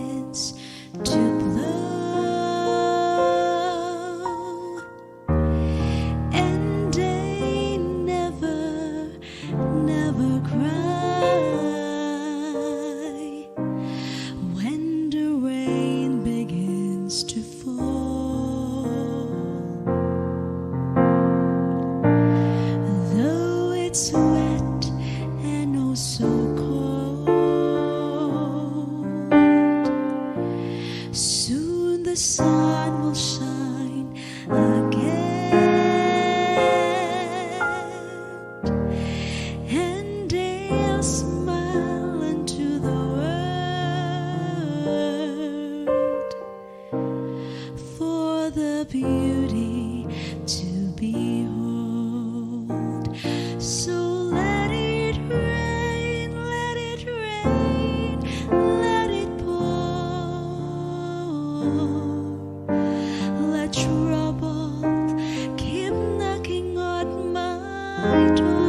begins to blow, and they never cry when the rain begins to fall. Though it's wet and oh so cold, soon the sun will shine again, and they'll smile into the world for the beauty to behold. So let it rain, let it rain, let it pour. Let trouble keep knocking on my door.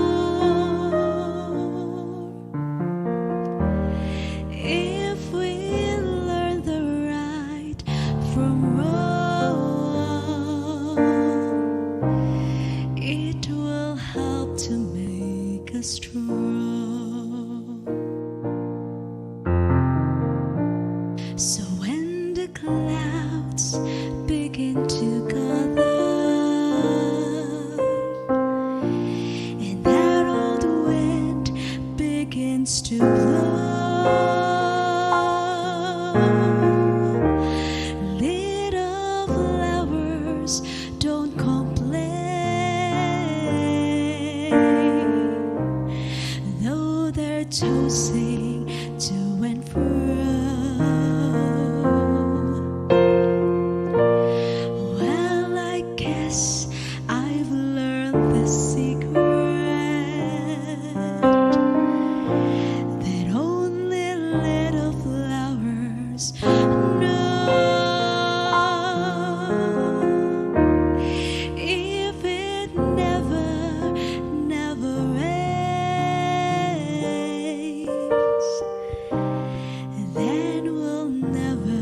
If we learn the right from wrong, it will help to make us strong. So when the clouds begin to gather, and that old wind begins to blow, little flowers, don't complain, though they're tossing to and fro. Well, I guess I've learned the secret that only little flowers know. If it never rains, then we'll never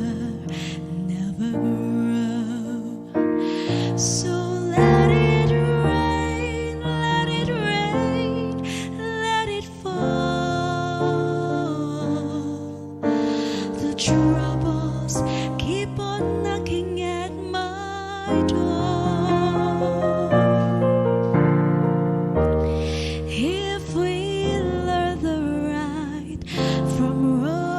grow. So let it rain, let it rain, let it fall. The troubles keep on knocking at my door. If we learn the right from wrong,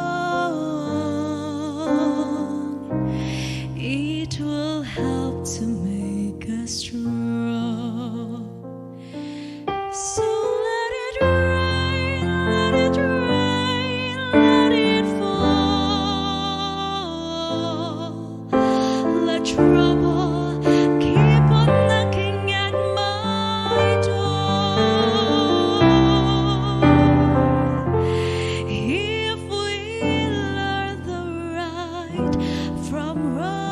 it will help to make us strong. So let it rain, let it rain, let it fall. Let trouble keep on knocking at my door. If we learn the right from wrong,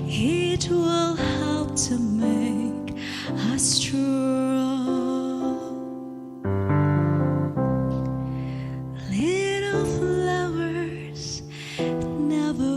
it will help to make us strong. Little flowers never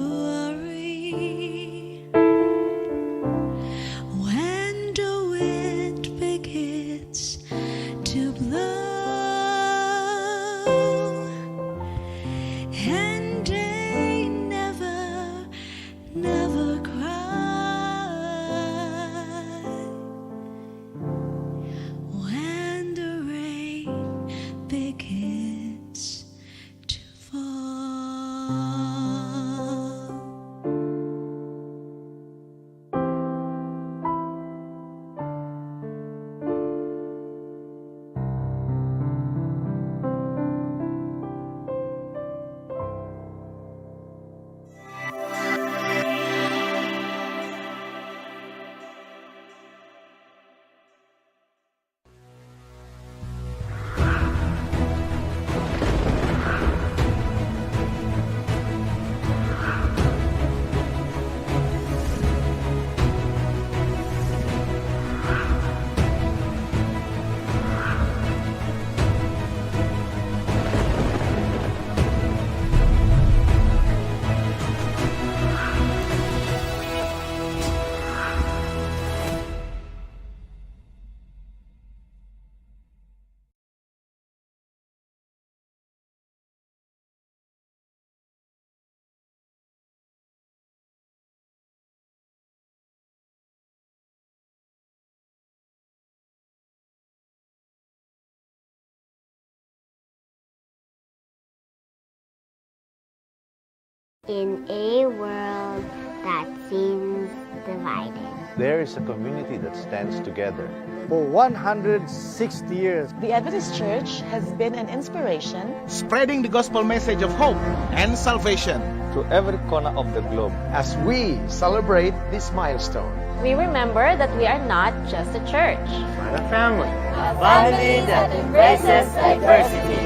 In a world that seems divided, there is a community that stands together. For 160 years, The Adventist Church has been an inspiration spreading the gospel message of hope and salvation To every corner of the globe. as we celebrate this milestone, We remember that we are not just a church. but a family. A family that embraces diversity.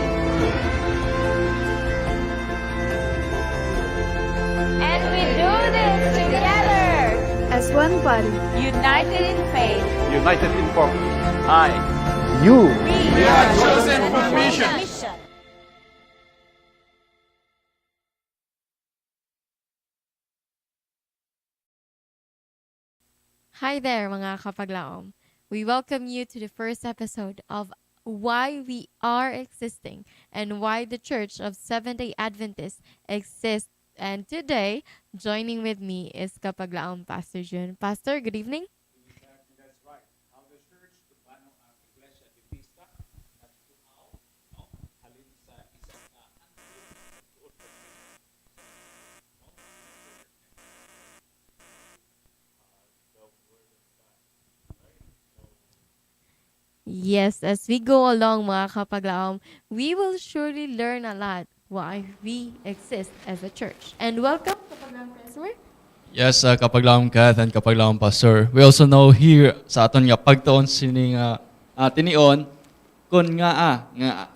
And we do this together, As one body, united in faith. United in purpose. You We are chosen for mission. Hi there mga kapaglaom. We welcome you to the first episode of Why We Are Existing and Why the Church of Seventh-day Adventists exists. And today, joining with me is Kapaglaom Pastor June. Pastor, good evening. Yes, as we go along mga kapaglaom, we will surely learn a lot why we exist as a church. And welcome, kapaglaom customer. Yes, kapaglaom Kath and kapaglaom Pastor. We also know here sa aton nga pagtuon sining tinion kun nga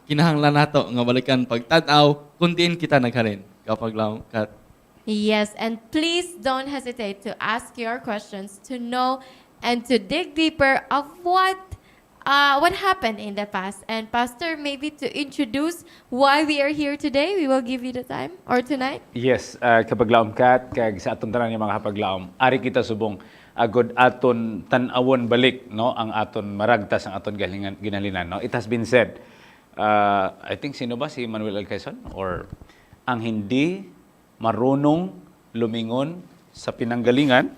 kinahanglan nato nga balikan pagtanaw kun diin kita nagharin kapaglaom Kath. Yes, and please don't hesitate to ask your questions to know and to dig deeper of what happened in the past. And Pastor, maybe to introduce why we are here today, we will give you the time or tonight. Yes, kapaglaom kat, kag sa aton tanan yung mga kapaglaom, ari kita subong agod aton tan-awon balik no ang aton maragtas ang aton ginalinan no. It has been said, I think sino ba si Manuel L. Quezon or ang hindi marunong lumingon sa pinanggalingan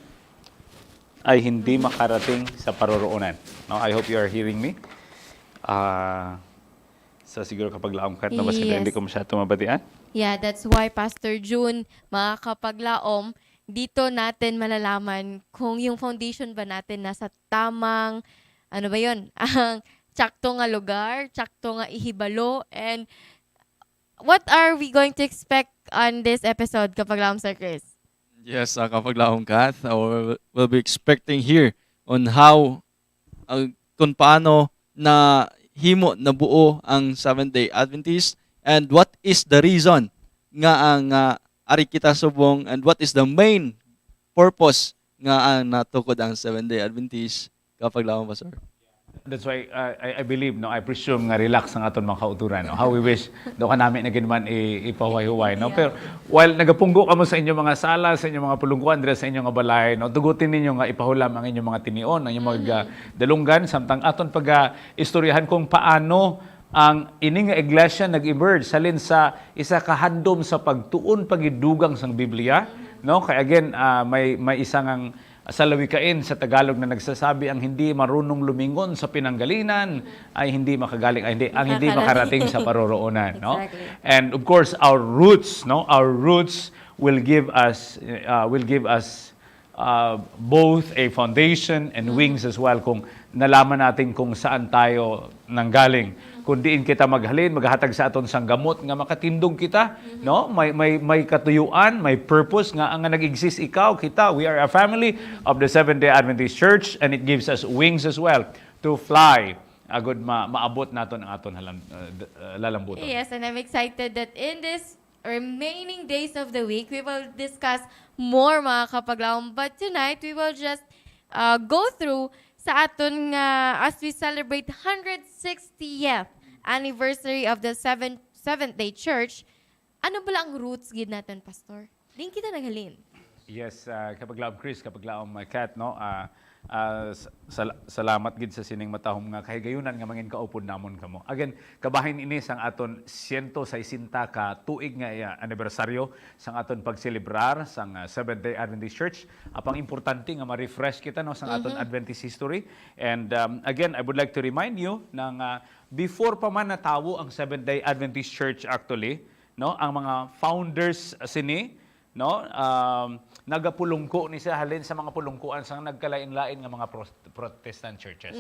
ay hindi makarating sa paroroonan. No, I hope you are hearing me. So siguro kapag laom kat, no, Yes. hindi ko masyado mabatian. Yeah, that's why Pastor June, mga kapaglaom, dito natin malalaman kung yung foundation ba natin nasa tamang, ano ba yun, ang tsakto nga lugar, tsakto nga ihibalo, and what are we going to expect on this episode, kapaglaom Sir Chris? Yes, kapaglaom Kath, we'll be expecting here on how kung paano na himo nabuo ang Seventh-day Adventist and what is the reason nga ang ari kita subong and what is the main purpose nga ang natukod ang Seventh-day Adventist kapaglaom Pastor. That's why I believe, no, I presume nga relax ang aton mga kauturan. No? How we wish do ka namin na ginaman ipahuway-huway. No? Pero while nagapunggo ka mo sa inyong mga sala, sa inyong mga pulungkuan, sa inyong mga balay, no? Tugutin ninyo nga ipahulam ang inyong mga tinion, ang inyong mga dalunggan, samtang aton pag-istoryahan kung paano ang ining nga iglesia nag-emerge salin sa isa kahandom sa pagtuon pagidugang sang Biblia. No? Kaya again, may isang sa lawikain sa Tagalog na nagsasabi ang hindi marunong lumingon sa pinanggalinan ay hindi makagaling ang hindi makarating sa paroroonan, no? Exactly. And of course our roots will give us both a foundation and wings as well kung nalaman natin kung saan tayo nanggaling. Kung diin kita maghalin, maghatag sa aton sang gamot nga makatindog kita, no? May katuyuan, may purpose nga ang nag-exist ikaw, kita. We are a family of the Seventh-day Adventist Church and it gives us wings as well to fly. Agod maabot naton ang aton lalambuton. Yes, and I'm excited that in this remaining days of the week, we will discuss more mga kapaglaom. But tonight, we will just go through sa aton nga as we celebrate 160th anniversary of the Seventh-day Church. Ano ba ang roots gid natin, Pastor? Din kita naghalin. Yes, kapaglaom Chris, kapaglaom Kat, no? Salamat gid sa sining matahom nga kahigayunan nga mangin kaupod namon kamo. Again, kabahin ini sang aton 160 ka tuig nga anibersaryo sang aton pagselebrar sang Seventh-day Adventist Church. Apang importante nga ma-refresh kita no sang aton Adventist history. And again, I would like to remind you nang before pa man natawo ang Seventh-day Adventist Church actually, no, ang mga founders sini no? Nagapulungko ni siya halin sa mga pulungkuan sang nagkalain-lain nga mga Protestant churches.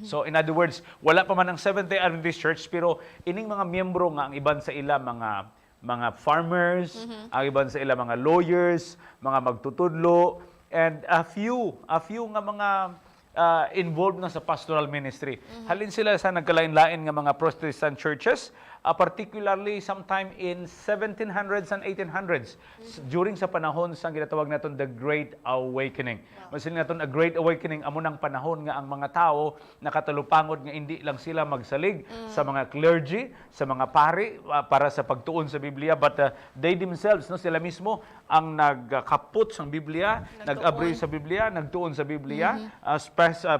So in other words, wala pa man ang Seventh-day Adventist Church pero ining mga miyembro nga ang iban sa ila mga farmers, ang iban sa ila mga lawyers, mga magtutudlo, and a few nga mga involved na sa pastoral ministry. Halin sila sa nagkalain-lain nga mga Protestant churches, particularly sometime in 1700s and 1800s, during sa panahon sa ginatawag naton the Great Awakening. Masin naton a Great Awakening, amo nang panahon nga ang mga tao nakatalupangod nga hindi lang sila magsalig sa mga clergy, sa mga pari para sa pagtuon sa Biblia, but they themselves, no, sila mismo ang nagkaput sa Biblia, nag-abri sa Biblia, nagtuon sa Biblia.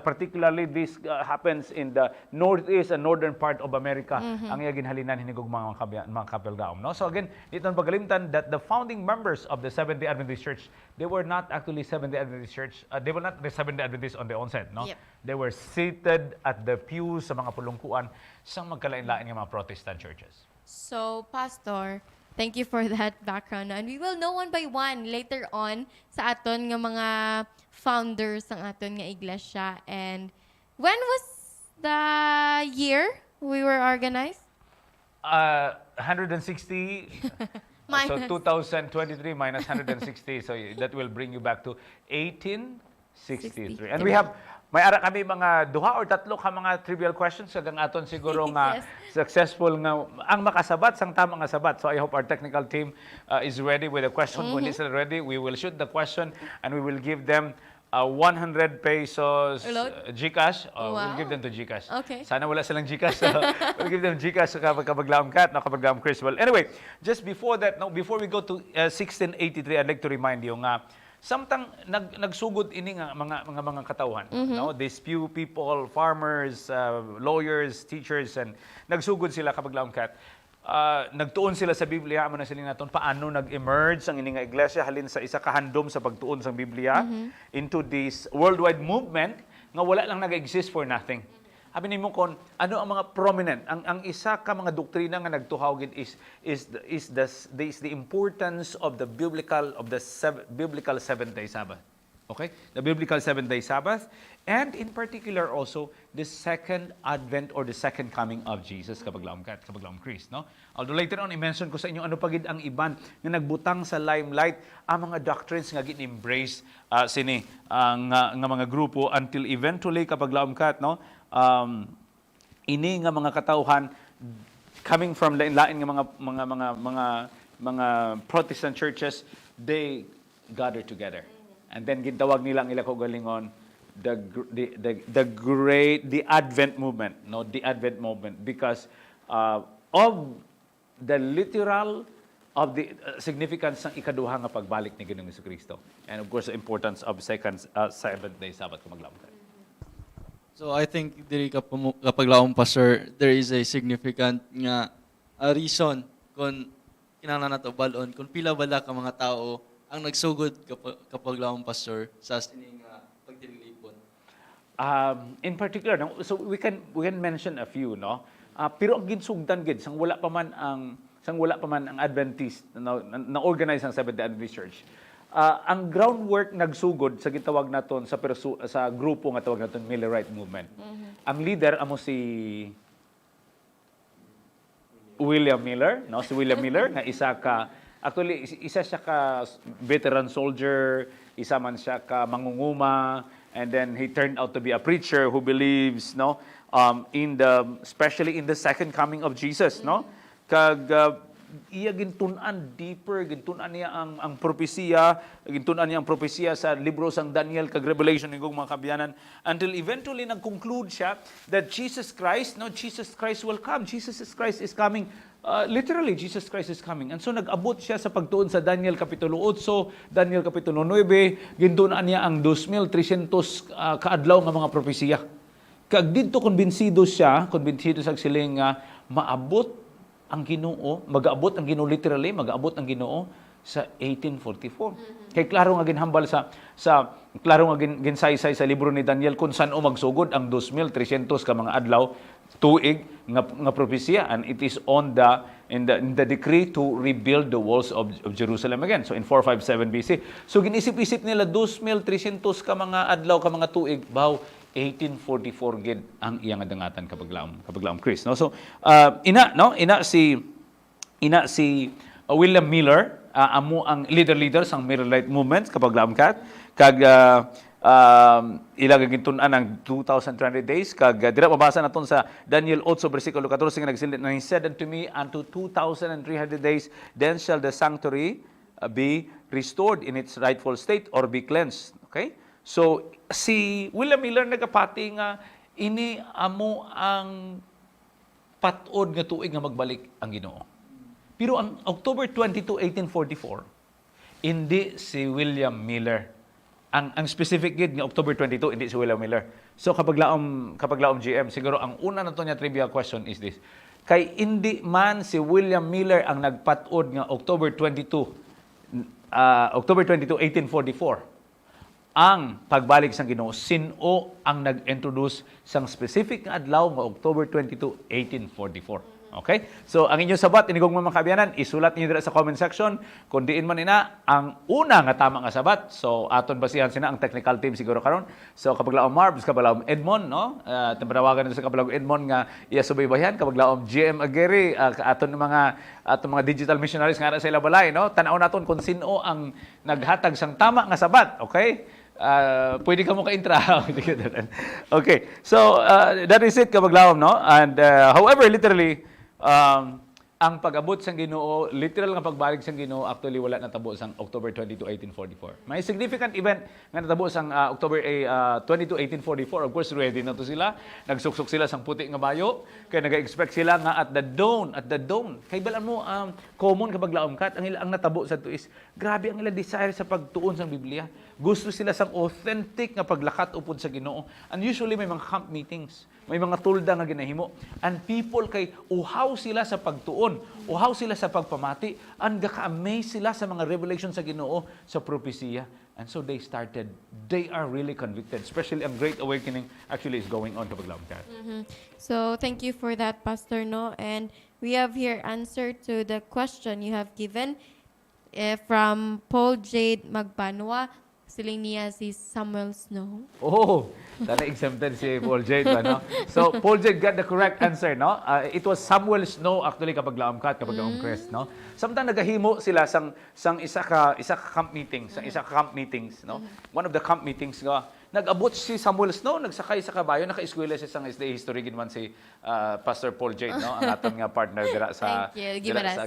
Particularly this happens in the northeast and northern part of America. Ang iya ginhalinan hinigog mga kapelgaom, no? So again, dito ang pagalimtan that the founding members of the Seventh-day Adventist Church, they were not actually Seventh-day Adventist Church. They were not the Seventh-day Adventists on their own set, no? Yep. They were seated at the pews sa mga pulungkuan sa magkalain-lain nga mga Protestant churches. So, Pastor, thank you for that background. And we will know one by one later on sa aton nga mga founders ng aton nga iglesia. And when was the year we were organized? 160. So 2023 minus 160. So that will bring you back to 1863. And we have may ara kami mga duha or tatlo ka mga trivial questions kagang aton siguro nga successful nga ang makasabat sang tama nga sabat. So I hope our technical team is ready with the question. When it's ready, we will shoot the question and we will give them 100 pesos GCash. We'll give them to GCash. Okay. Sana wala silang GCash. We'll give them GCash kapag Kabaglaom Kat, Kabaglaom Chris. Well, anyway, just before that, no, before we go to 1683, I'd like to remind you nga samtang nagsugod ini nga mga katawhan, no? These few people, farmers, lawyers, teachers, and nagsugod sila Kabaglaom Kat. Nagtuon sila sa Biblia, amo na sila naton paano nag-emerge ang ini nga iglesia halin sa isa kahandom sa pagtuon sa Biblia into this worldwide movement nga wala lang nag-exist for nothing. Sabi nimo kon ano ang mga prominent ang isa ka mga doktrina nga nagtuhaw gid is the importance of the biblical seventh-day Sabbath. Okay? The biblical seventh-day Sabbath, and in particular also the second advent or the second coming of Jesus Kabaglaom Christ, no? Although later on i-mention ko sa inyo ano pagid ang iban nga nagbutang sa limelight ang mga doctrines nga gin-embrace sini nga mga grupo until eventually Kabaglaom Kat, no? Ini nga mga katawhan coming from lain-lain nga mga Protestant churches, they gather together. And then gitawag nilang ila kaugalingon the Advent movement, no, the Advent movement, because of the literal of the significance ng ikaduha nga pagbalik ni Ginoong Jesucristo, and of course the importance of seventh-day Sabbath Kabaglaom Kat. So I think diri kapaglaom pastor, there is a significant nga reason kung kinahanglan nato balon kung pila bala ka mga tao ang nagsugod kapaglaom pastor sa sining pagdilipon. In particular, no, so we can mention a few, no. Pero ang ginsugdan gid sang wala pa man ang Adventist na organize ang Seventh-day Adventist Church. Ang groundwork nagsugod sa gitawag naton sa grupo nga tawag naton Millerite movement. Ang leader amo si William Miller, no? Si William Miller nga isa siya ka veteran soldier, isa man siya ka mangunguma, and then he turned out to be a preacher who believes, no, especially in the second coming of Jesus, no? Kag iya gintunan deeper, gintunan niya ang propesiya, gintunan niya ang propesiya sa libro sang Daniel kag Revelation ng mga kabyanan, until eventually nag-conclude siya that Jesus Christ will come. Jesus Christ is coming. Literally, Jesus Christ is coming. And so nag-abot siya sa pagtuon sa Daniel Kapitulo 8, Daniel Kapitulo 9, gintunan niya ang 2,300 kaadlaw nga mga propesiya. Kag dito kumbinsido sa siling maabot ang Ginoo, mag-aabot ang Ginoo literally, mag-aabot ang Ginoo sa 1844. Kay klaro nga ginhambal sa klaro nga ginsaysay sa libro ni Daniel kung saan o magsugod ang 2,300 ka mga adlaw tuig nga propesya, and it is on in the decree to rebuild the walls of Jerusalem again. So in 457 BC. So ginisip-isip nila 2,300 ka mga adlaw ka mga tuig baw 1844 gid ang iyang adangatan kapag laom Chris, no? So ina si William Miller, amo ang leader sang Millerite movement kapag laom kat kag ila gagintun-an ang 2,300 days kag dira mabasa naton sa Daniel 8 bersikulo 14 nga nagsilit na, he said unto me, unto 2,300 days then shall the sanctuary be restored in its rightful state or be cleansed. Okay? So si William Miller nagapati nga ini amo ang patod nga tuig nga magbalik ang Ginoo. Pero ang October 22, 1844, hindi si William Miller ang specific gid nga October 22, hindi si William Miller. So kapag laom GM, siguro ang una na to niya trivia question is this. Kay hindi man si William Miller ang nagpatod nga October 22, 1844. Ang pagbalik sang Ginoo, sino ang nag-introduce sang specific nga adlaw nga October 22, 1844. Okay? So, ang inyong sabat, inigong mga kabiyanan, isulat niyo dira sa comment section. Kung diin man ina, ang una nga tama nga sabat. So, aton basihan sina ang technical team siguro karon. So, kapag laom Marbs, kapag laom Edmond, no? Tampanawagan nito sa kapag laom Edmond nga iya subaybayan, kapag laom GM Aguirre, aton mga digital missionaries nga na sa ilabalay, no? Tanaw naton kung sino ang naghatag sang tama nga sabat. Okay? Pwede ka mo ka-intra. Okay. So, that is it kapag laom, no? And however, literally, ang pag-abot sang Ginoo, literal nga pagbalik sang Ginoo, actually wala natabo sang October 22, 1844. May significant event nga natabo sang October 22, 1844. Of course, ready na to sila. Nagsuksok sila sang puti nga bayo. Kaya nag-expect sila nga at the dawn. Kay balaan mo, common kapag laom kat, ang natabo sa to is, grabe ang ila desire sa pagtuon sang Biblia. Gusto sila sang authentic nga paglakat upod sa Ginoo. And usually may mga camp meetings. May mga tulda nga ginahimo. And people kay uhaw sila sa pagtuon, uhaw sila sa pagpamati, and gaka-amaze sila sa mga revelation sa Ginoo sa propesiya. And so they are really convicted. Especially ang Great Awakening actually is going on kapag laom kat. So thank you for that, Pastor, no? And we have here answer to the question you have given from Paul Jade Magbanwa. Siling niya si Samuel Snow. Oh, tala exempted si Paul Jade ba, no? So, Paul Jade got the correct answer, no? It was Samuel Snow actually kapag laom kat, kapag laom Crest, no? Sometimes nagahimo sila sang isa ka camp meetings, no? One of the camp meetings nga nag-abot si Samuel Snow, nagsakay sa kabayo, naka-eskwela siya sang SD history ginman si Pastor Paul Jade, no? Ang aton nga partner dira sa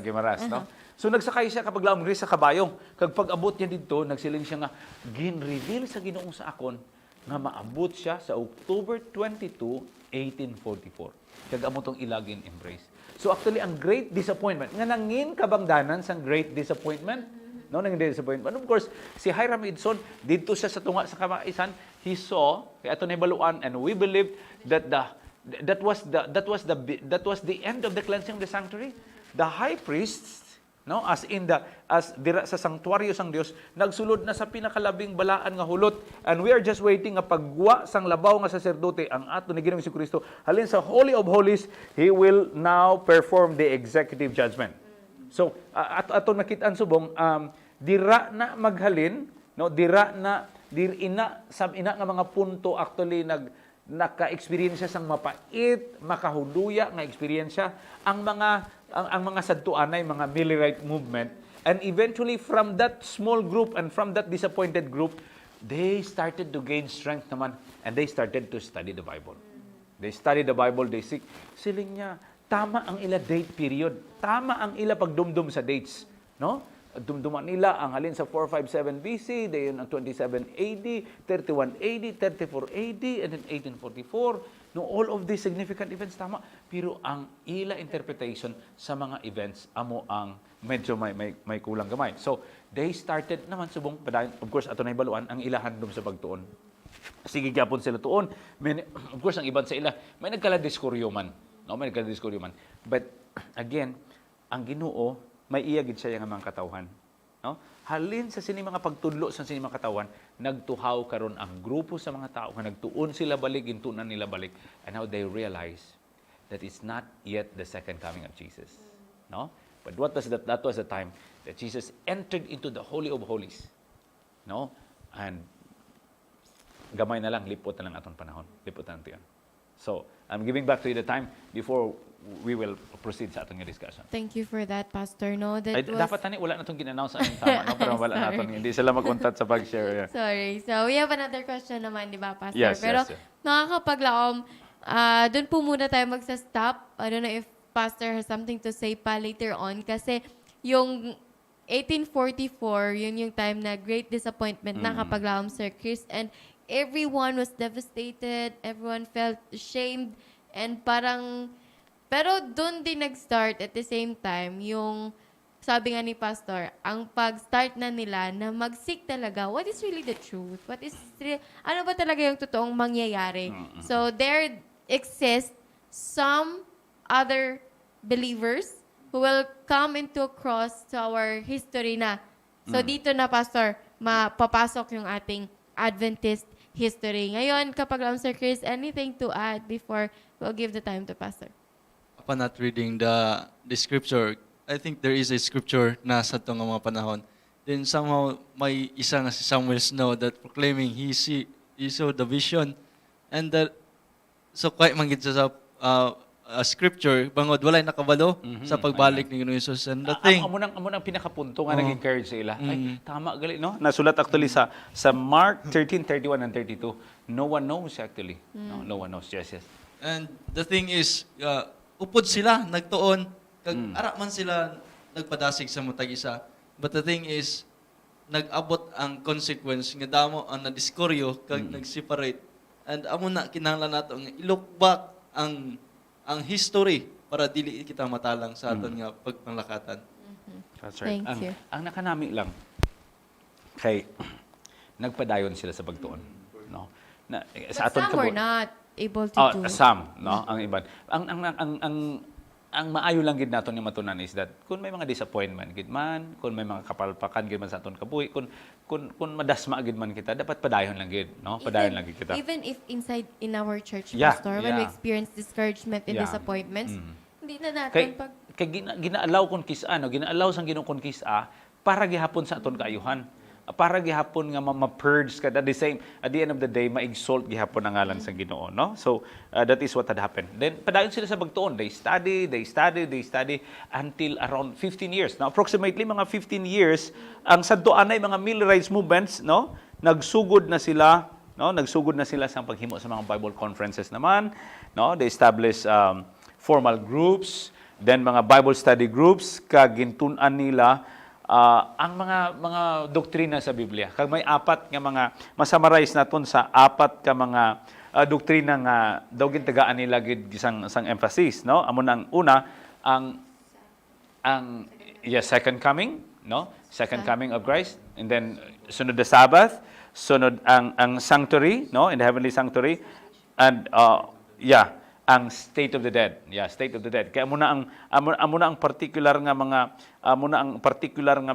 Gimaras, no? So nagsakay siya kapag laom sa kabayo. Kag pag-abot niya dito, nagsiling siya nga gin-reveal sa Ginoo sa akon nga maabot siya sa October 22, 1844. Kag amo tong ilagin embrace. So actually ang great disappointment nga nangin kabangdanan sang great disappointment, no, nangin disappointment. And of course, si Hiram Edson dito siya sa tunga sa kamaisan, he saw kay ato na baluan, and we believe that that was the end of the cleansing of the sanctuary. The high priests, no, as dira sa sanctuaryo sang Dios, nagsulod na sa pinakalabing balaan nga hulot, and we are just waiting nga pagwa sang labaw nga saserdote ang ato ni Ginoong Jesucristo halin sa Holy of Holies. He will now perform the executive judgment. So ato nakit-an subong, dira na maghalin, no, ina nga mga punto actually naka-experience sang mapait, makahuluya nga experience ang mga sadtuanay, mga Millerite movement. And eventually, from that small group and from that disappointed group, they started to gain strength naman, and they started to study the Bible. They study the Bible, they seek. Siling niya, tama ang ila date period. Tama ang ila pagdumdum sa dates. No? Dumduman nila ang halin sa 457 BC, dayon ang 27 AD, 31 AD, 34 AD, and then 1844. No, all of these significant events tama, pero ang ila interpretation sa mga events amo ang medyo may kulang gamay. So, they started naman subong padayon, of course ato na ibaluan ang ila handom sa pagtuon. Sige gyapon sila tuon. Of course ang iban sa ila may nagkala-diskuryo man. No, may nagkala-diskuryo man. But again, ang Ginoo may iya gid siya nga mga katawhan. No? Halin sa sini mga pagtudlo sa sini mga katawan, nagtuhaw karon ang grupo sa mga tao nga nagtuon sila balik, gintunan nila balik, and now they realize that it's not yet the second coming of Jesus. No? But what was that? That was the time that Jesus entered into the Holy of Holies. No? And gamay na lang, lipot na lang atong panahon. Lipot na lang tiyan. So, I'm giving back to you the time before we will proceed sa atong discussion. Thank you for that, Pastor. No, that Ay, was... dapat tani, wala na itong gin-announce ang tama. No? Pero wala Sorry. natin. Hindi sila mag-contact sa pag-share. Yeah. Sorry. So, we have another question naman, di ba, Pastor? Yes, Pero, yes, yes. nakakapaglaom, doon po muna tayo magsa-stop. I don't know if Pastor has something to say pa later on. Kasi, yung 1844, yun yung time na great disappointment na kapaglaom, Sir Chris. And everyone was devastated. Everyone felt ashamed. And parang... Pero doon din nag-start at the same time, yung sabi nga ni Pastor, ang pag-start na nila na mag-seek talaga, what is really the truth? What is ano ba talaga yung totoong mangyayari? So there exist some other believers who will come into a cross to our history na. So dito na, Pastor, mapapasok yung ating Adventist history. Ngayon, kapag Sir Chris, anything to add before we'll give the time to Pastor? Upon not reading the scripture, I think there is a scripture na sa itong mga panahon. Then somehow, may isa nga si Samuel Snow that proclaiming he saw the vision. And that, so kahit manggit sa scripture, bangod, walay nakabalo sa pagbalik ni Ginoong Jesus. And the thing... Amo nang pinakapunto nga nag-encourage sa ila. Ay, tama gali, no? Nasulat actually sa Mark 13:31 and 32. No one knows actually. No one knows. Yes, yes. And the thing is, upod sila, nagtuon, ara man sila nagpadasig sa mutag isa. But the thing is, nag-abot ang consequence, nga damo ang nadiskoryo, kag nag-separate. And amo na, kinahanglan nato, i-look back ang history para dili kita matalang sa aton nga pagpanglakatan. That's right. Thank you. Ang nakanami lang, kay, nagpadayon sila sa pagtuon. No? Na, sa But aton some were not able to do. Some, no? Ang iban. Ang maayo lang gid naton nga matunan is that kung may mga disappointment gid man, kung may mga kapalpakan gid man sa aton kabuhi, kung madasma gid man kita, dapat padayon lang gid, no? Padayon lang gid kita. Even if inside in our church, Yeah, Pastor, when we yeah. experience discouragement and Yeah. disappointments, hindi na natin Kay ginaalaw kon kisa, no? Ginaalaw sang Ginoo kon kisa para gihapon sa aton kaayuhan. Para gihapon nga ma-purge ka at the end of the day ma-exalt gihapon ang ngalan sa Ginoo, no? So that is what had happened. Then padayon sila sa pagtuon. They study until around 15 years. Now approximately mga 15 years ang sadtuan ay mga male rights movements, no? Nagsugod na sila sa paghimo sa mga Bible conferences naman, no? They established formal groups, then mga Bible study groups kag gintun-an nila ang mga doktrina sa Biblia. Kag may apat nga mga masummarize naton sa apat ka mga doktrina nga daw gintagaan nila gid sang emphasis, no? Amo nang una ang second coming, no? Second coming of Christ, and then sunod the Sabbath, sunod ang sanctuary, no? In the heavenly sanctuary, and ang state of the dead. Yeah, state of the dead. Kaya muna ang particular nga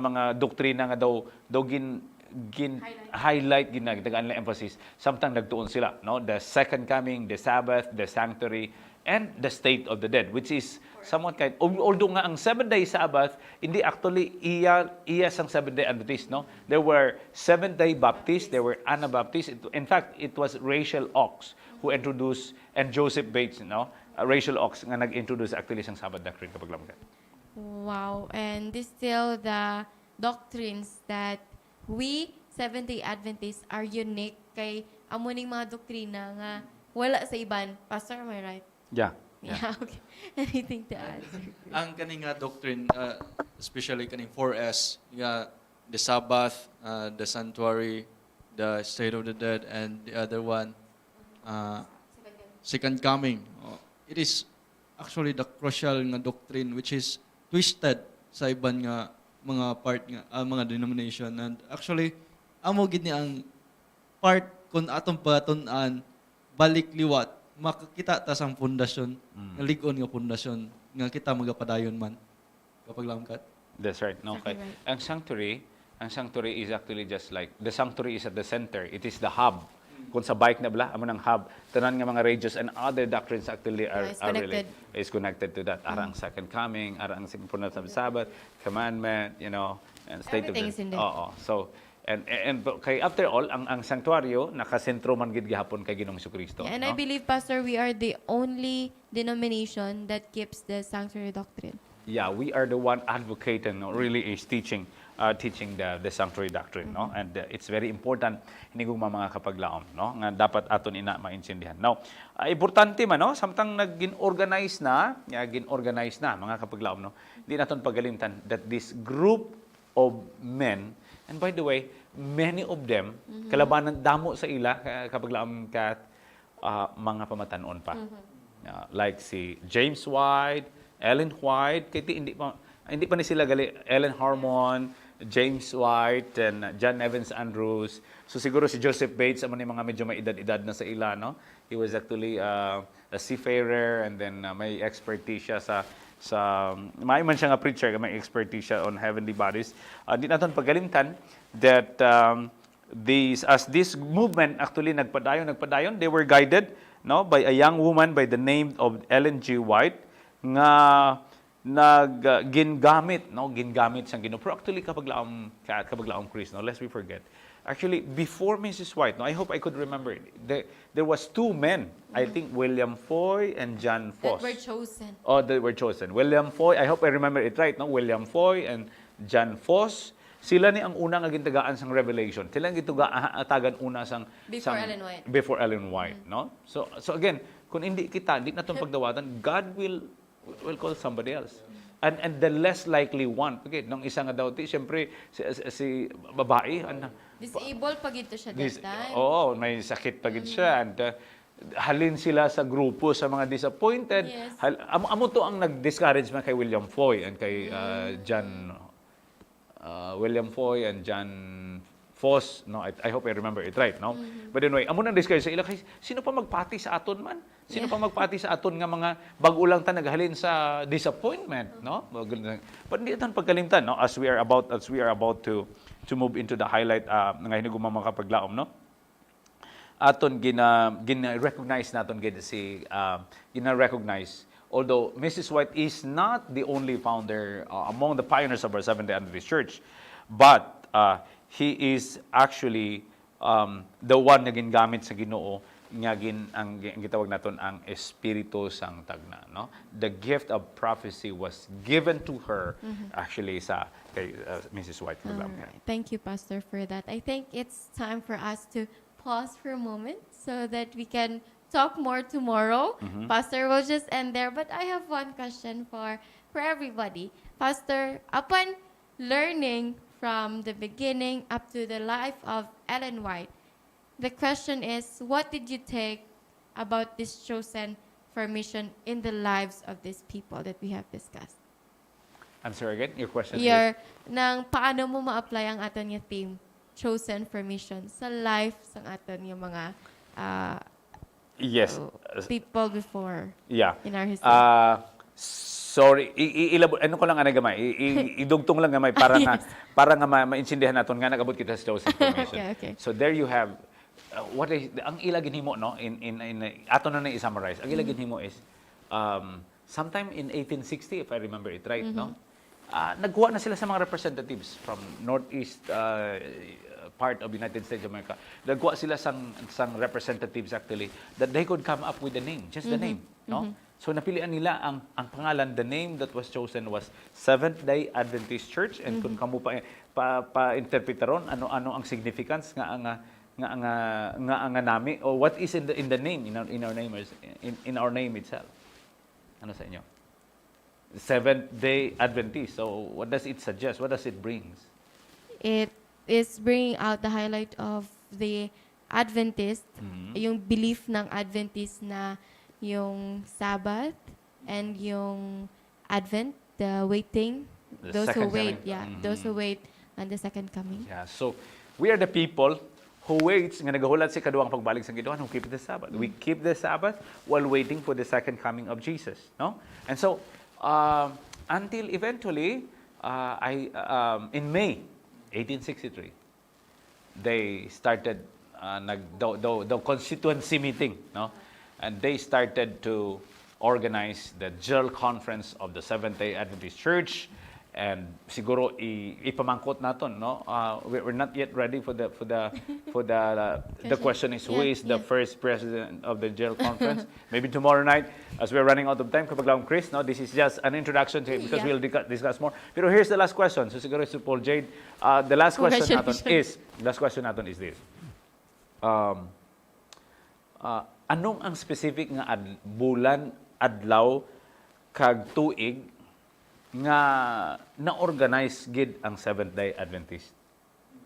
mga doktrina nga daw highlight ginagdagan nila emphasis. Samtang nagtuon sila, no? The second coming, the Sabbath, the sanctuary, and the state of the dead, which is somewhat kind. Although nga ang 7-day Sabbath, hindi actually iya sang 7-day Adventist, no? There were 7-day Baptists, there were Anabaptists. In fact, it was Rachel Ox who introduced, and Joseph Bates, no? Rachel Ox nga nag-introduce actually sang Sabbath doctrine kapag lamang. Wow. And this still the doctrines that we, Seventh-day Adventists, are unique kay amuning mga doktrina nga wala sa iban. Pastor, am I right? Yeah. Yeah, okay. Anything to add? Ang kaning nga doctrine, especially kaning 4S, nga the Sabbath, the sanctuary, the state of the dead, and the other one, second coming. It is actually the crucial nga doctrine which is twisted sa iban nga mga part nga mga denomination, and actually amo gid ni ang part kun atong patun-an balik liwat makakita ta sang pundasyon nga lig-on nga pundasyon nga kita magapadayon man kapag lamkat. That's right. No, okay. Exactly right. Ang sanctuary is actually just like the sanctuary is at the center. It is the hub. Kung sa bike na bala, amo nang hub, tanan nga mga radios and other doctrines actually Yeah, it's are really connected. is connected to that. Ara ang second coming, ara ang sigpunat sa Sabbath, commandment, and state Everything of is in there. Oo. So, and kay after all, ang sanctuaryo, nakasentro man gid gihapon kay Ginoong Jesucristo. Yeah, and I believe, Pastor, we are the only denomination that keeps the sanctuary doctrine. Yeah, we are the one advocating, really is teaching the sanctuary doctrine, no? And it's very important hinigog mga kapaglaom, no? Nga dapat aton ina maintindihan. Now, importante man, no? Samtang gin-organize na mga kapaglaom, no? Di naton pagalimtan that this group of men, and by the way, many of them kalabanan damo sa ila kapaglaom kat mga pamatanon pa. Like si James White, Ellen White, kaya hindi pa ni sila gali, Ellen Harmon, James White, and John Evans Andrews. So siguro si Joseph Bates, amo ni mga medyo may edad-edad na sa ila, no? He was actually a seafarer, and then may expertise siya sa may man siya nga preacher, may expertise siya on heavenly bodies. Di naton pagalimtan that this movement actually nagpadayon, they were guided, no, by a young woman by the name of Ellen G. White, nga gingamit siyang Ginoo. Pero actually kapaglaom Chris, no, lest we forget. Actually, before Mrs. White, no, I hope I could remember it. There was two men, I think William Foy and John Foss. That were chosen. Oh, they were chosen. William Foy, I hope I remember it right, no? William Foy and John Foss. Sila ni ang unang gintagaan sang Revelation. Sila ang gitagaatagan una sang Ellen White. Before Ellen White, no? So again, kung hindi natong pagdawatan, God will call somebody else. And the less likely one, okay, nung isa nga daw, siyempre, si babae, Disabled pag ito siya that time. Oo, may sakit pagid siya. And halin sila sa grupo sa mga disappointed. Yes. Amo to ang nag-discourage man kay William Foy and kay William Foy and John Foss, no, I hope I remember it right, no? But anyway, amo nang discourage sa ila kay sino pa magpati sa aton man? Sino pa magpati sa aton nga mga bag-o lang ta naghalin sa disappointment, no? But hindi tan pagkalimtan, no, as we are about to move into the highlight nga hinugong mga kapaglaom, no? Aton gina-recognize naton gid si gina-recognize, although Mrs. White is not the only founder among the pioneers of our Seventh-day Adventist Church, but he is actually the one na gingamit sa Ginoo nga ang gitawag naton ang Espiritu sang tagna, no? The gift of prophecy was given to her actually sa kay Mrs. White. Alright. Thank you, Pastor, for that. I think it's time for us to pause for a moment so that we can talk more tomorrow. Pastor will just end there, but I have one question for everybody. Pastor, upon learning from the beginning up to the life of Ellen White, the question is, what did you take about this chosen for mission in the lives of these people that we have discussed? I'm sorry again, your question Your, nang paano mo ma-apply ang aton yung theme, chosen for mission, sa life sa aton yung mga yes, people before yeah. in our history. Sorry, ano ko lang gamay, idugtong lang gamay para Yes. para nga maintindihan naton nga nagabot kita sa chosen for mission. Okay. So there you have what is ang ila ginhimo, no, in ato na i-summarize. Ang ila ginhimo is sometime in 1860, if I remember it right, no, nagkuha na sila sa mga representatives from northeast part of United States of America. Nagkuha sila sang representatives actually that they could come up with the name, just the name, no. So napilian nila ang pangalan, the name that was chosen was Seventh-day Adventist Church, and kung kamo pa interpretaron ano ang significance nga ang nami, or what is in the name, in our name itself. Ano sa inyo? Seventh-day Adventist. So what does it suggest? What does it brings? It is bringing out the highlight of the Adventist, yung belief ng Adventist na yung Sabbath and yung Advent, the waiting, those who wait, those who wait on the second coming. Yeah, so we are the people who waits nga nagahulat si kaduang pagbalik sa Ginoo, who keep the Sabbath. We keep the Sabbath while waiting for the second coming of Jesus, no? And so until eventually in May 1863 they started the constituency meeting, no? And they started to organize the General Conference of the Seventh-day Adventist Church. And siguro ipamangkot naton, no? We're not yet ready for the the question is who is the first president of the General Conference? Maybe tomorrow night, as we're running out of time, kapag Chris, no? This is just an introduction to it because we'll discuss more. Pero here's the last question. So siguro si Paul Jade, the last question naton is this. Anong ang specific nga bulan, adlaw, kag tuig nga na-organize gid ang Seventh-day Adventist?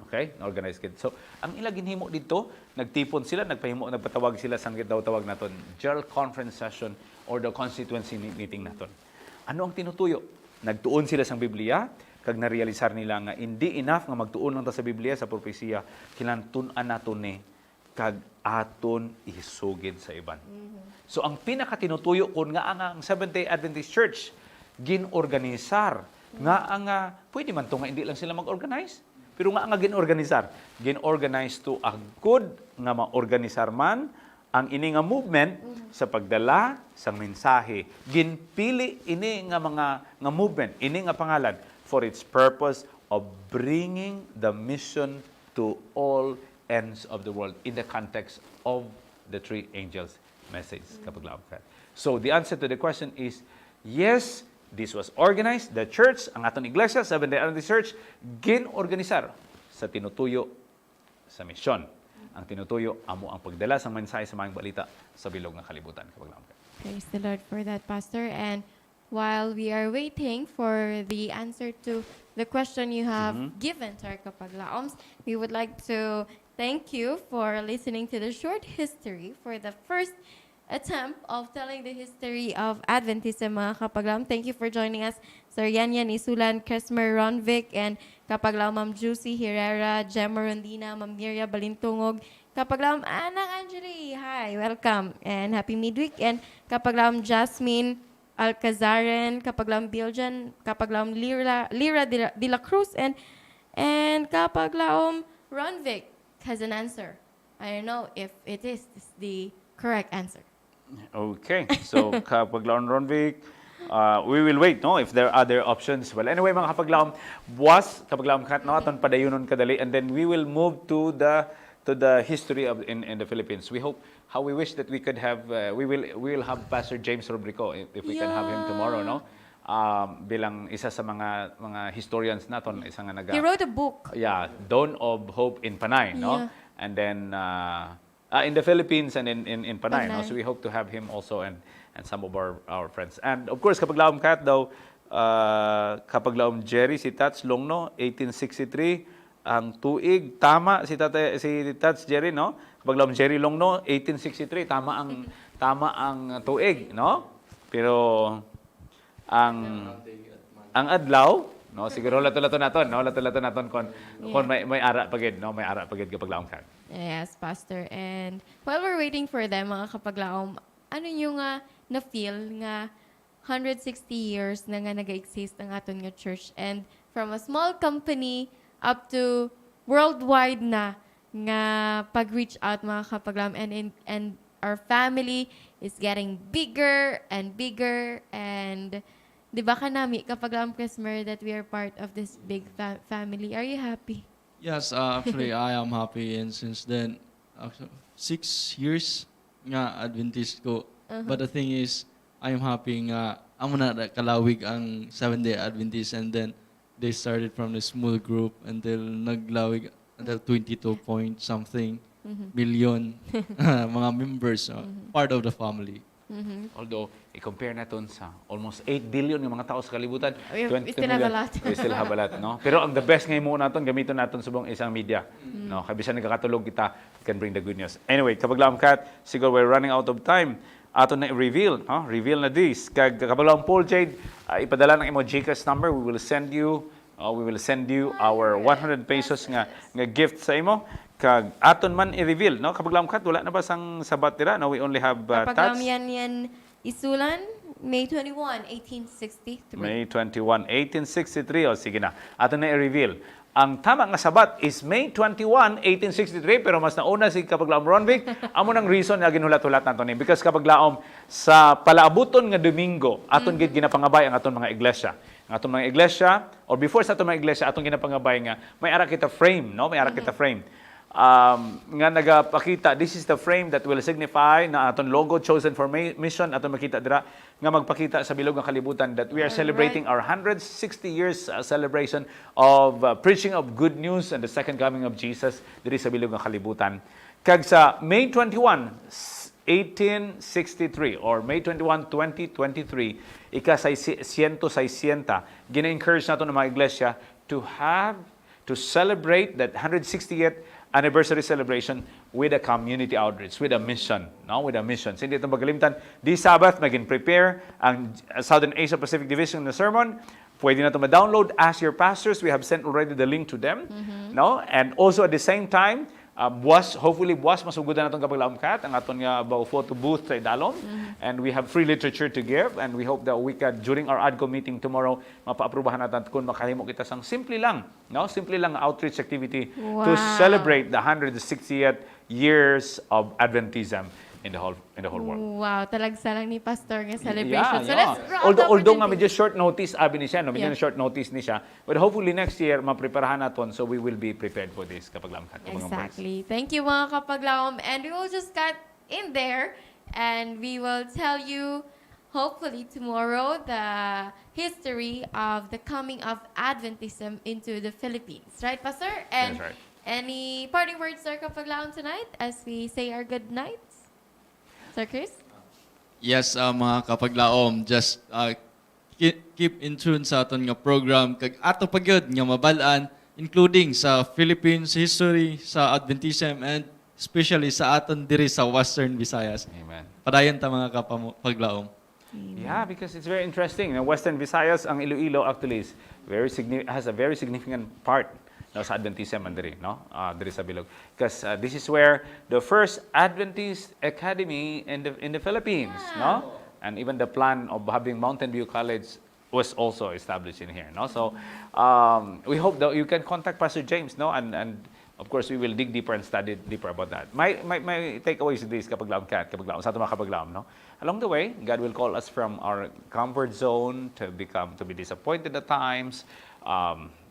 Okay? Na-organize gid. So, ang ila ginhimo dito, nagtipon sila, nagpatawag sila sang tawag naton General Conference Session or the constituency meeting naton. Ano ang tinutuyo? Nagtuon sila sang Biblia, kag narealisar nila nga hindi enough nga magtuon lang ta sa Biblia, sa propesiya, kinahanglan naton ni kag aton isugid sa iban. So ang pinakatinutuyo kon nga ang Seventh-day Adventist Church ginorganisar nga ang pwede man to nga hindi lang sila mag-organize, pero nga ginorganize to a good nga ma-organisar man ang ini nga movement sa pagdala sang mensahe. Ginpili ini nga nga movement, ini nga pangalan for its purpose of bringing the mission to all ends of the world in the context of the three angels message. So the answer to the question is yes, this was organized. The church, ang aton iglesia, Seventh-day Adventist Church, ginorganisar sa tinutuyo sa misyon. Ang tinutuyo, amo ang pagdala sa mensahe sa mga balita sa bilog ng kalibutan. Praise the Lord for that, Pastor. And while we are waiting for the answer to the question you have given to our kapaglaoms, we would like to thank you for listening to the short history for the first attempt of telling the history of Adventism, mga kapaglaom. Thank you for joining us, Sir Yanyan Isulan, Cresmer Ronvic, and kapaglaom Ma'am Juicy Herrera, Gemma Rondina, Ma'am Miria Balintungog, kapaglaom Anang Angeli, hi, welcome, and happy midweek, and kapaglaom Jasmine Alcazaren, kapaglaom Biljan, kapaglaom Lira de la Cruz, and kapaglaom Ronvic has an answer. I don't know if it is the correct answer. Okay. So, kapaglaon Ronvic, we will wait, no, if there are other options. Well, anyway, mga kapaglaom, kapaglaom kat, no, aton padayunon kadali, and then we will move to the history of in the Philippines. We wish that we could have, we will have Pastor James Rubrico if we can have him tomorrow, no? Bilang isa sa mga historians naton, isa nga He wrote a book. Yeah, Dawn of Hope in Panay, no? And then in the Philippines and in Panay, no? So we hope to have him also and some of our friends. And of course, kapaglaom kat daw, kapaglaom Jerry, si Tats Longno, 1863, ang tuig, tama si Tats Jerry, no? Kapaglaom Jerry Longno, 1863, tama ang tuig, no? Pero ang adlaw, no, siguro lato-lato naton kon may ara pagid, no, may ara pagid kapaglaom kat. Yes, Pastor. And while we're waiting for them, mga kapaglaom, ano yung na-feel nga 160 years na nga nag-exist ang aton nga church, and from a small company up to worldwide na nga pag-reach out, mga kapaglaom, and our family is getting bigger and bigger, and di ba kanami kapaglaom Cresmer that we are part of this big family? Are you happy? Yes, actually, I am happy, and since then, 6 years nga Adventist ko. But the thing is, I am happy nga amo na kalawig ang Seventh-day Adventist, and then they started from a small group until naglawig until 22 point something million mga members, part of the family. Although, i-compare natin sa almost 8 billion ng mga tao sa kalibutan, We 20 still million, have a lot. we still have a lot, no? Pero ang the best ngayon mo natin, gamitin natin sa buong isang media. No? Kabisan nagkakatulog kita, can bring the good news. Anyway, kapaglaom kat, siguro we're running out of time. Ato na i-reveal, no? Reveal na this. Kapaglaom Paul Jade, ipadala ng imo GCash number, we will send you our 100 pesos nga gift sa imo. Kag aton man i-reveal, no? Kapaglaom kat, wala na ba sang sabat dira? No, we only have Kapaglaom tats. yan Isulan, May 21, 1863. May 21, 1863. O sige na. Ato na i-reveal Ang tama nga sabat is May 21, 1863, pero mas nauna si Kapaglaom Ronvic. Amo nang reason nga ginulat-ulat nato ni because Kapaglaom sa palaabuton nga Domingo aton gid ginapangabay ang aton mga iglesia. Ang aton mga iglesia or before sa aton mga iglesia aton ginapangabay nga may ara kita frame, no? May ara kita frame. Nga nagapakita, this is the frame that will signify na aton logo chosen for mission aton makita dira nga magpakita sa bilog ng kalibutan that we are celebrating our 160 years celebration of preaching of good news and the second coming of Jesus diri sa bilog ng kalibutan. Kag sa May 21, 1863 or May 21, 2023, gina-encourage nato ng mga iglesia to celebrate that 160th anniversary celebration with a community outreach, with a mission, no? With a mission. So, hindi itong pagkalimtan. This Sabbath, prepare ang Southern Asia Pacific Division na sermon. Pwede na ito ma-download. Ask your pastors. We have sent already the link to them. No? And also at the same time, hopefully masugudan natong Kapaglaom Kat ang aton nga photo booth sa Idalom, and we have free literature to give, and we hope that we can during our ADCO meeting tomorrow mapaaprubahan natin kung makahimo kita sang simple lang outreach activity to celebrate the 160th years of Adventism in the whole world. Wow, talagsa lang ni Pastor nga celebration. So let's although nga medyo short notice abi ni siya, medyo short notice ni siya, but hopefully next year mapreparahan naton so we will be prepared for this Kapaglaom Kat. Exactly. Thank you mga Kapaglaom, and we will just cut in there and we will tell you hopefully tomorrow the history of the coming of Adventism into the Philippines. Right, Pastor? And that's right. Any parting words, Sir Kapaglaom, tonight as we say our good nights? Sir Chris? Yes, mga Kapaglaom, just keep in tune sa aton nga program kag ato pagyud nga mabalaan including sa Philippines history, sa Adventism, and especially sa aton diri sa Western Visayas. Amen. Padayon ta mga Kapaglaom. Yeah, because it's very interesting. In Western Visayas, ang Iloilo actually is has a very significant part sa Adventism diri, no? Diri sa bilog. Because this is where the first Adventist Academy in the Philippines, no? And even the plan of having Mountain View College was also established in here, no? So we hope that you can contact Pastor James, no? And of course we will dig deeper and study deeper about that. My takeaways today is Kapaglaom Kat, Kapaglaom sa mga Kapaglaom, no? Along the way, God will call us from our comfort zone to be disappointed at times,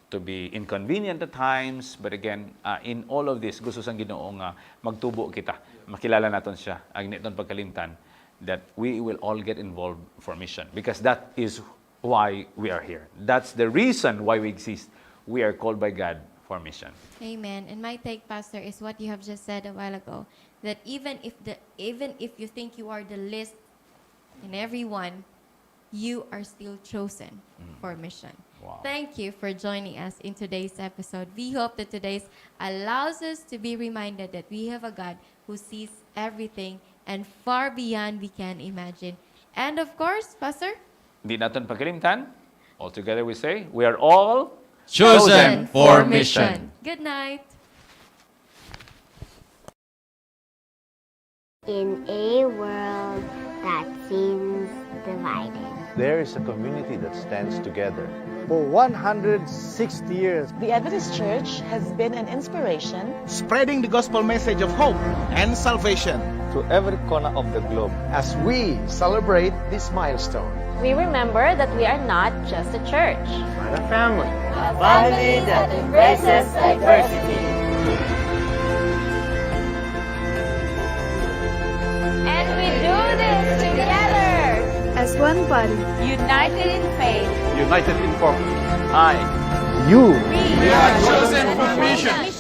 to be inconvenient at times, but again, in all of this, gusto sang Ginoo nga magtubo kita, makilala naton siya, ang niton pagkalimtan, that we will all get involved for mission. Because that is why we are here. That's the reason why we exist. We are called by God for mission. Amen. And my take, Pastor, is what you have just said a while ago, that even if you think you are the least in everyone, you are still chosen for mission. Wow. Thank you for joining us in today's episode. We hope that today's allows us to be reminded that we have a God who sees everything and far beyond we can imagine. And of course, Pastor? Di natin pagkalimtan. All together we say, we are all Chosen for mission. Good night. In a world that seems divided, There is a community that stands together. For 160 years, The Adventist Church has been an inspiration Spreading the gospel message of hope and salvation. To every corner of the globe. as we celebrate this milestone, We remember that we are not just a church. but a family. A family that embraces diversity. And we do this together, As one body, united in faith. United in purpose. I You We are chosen for mission.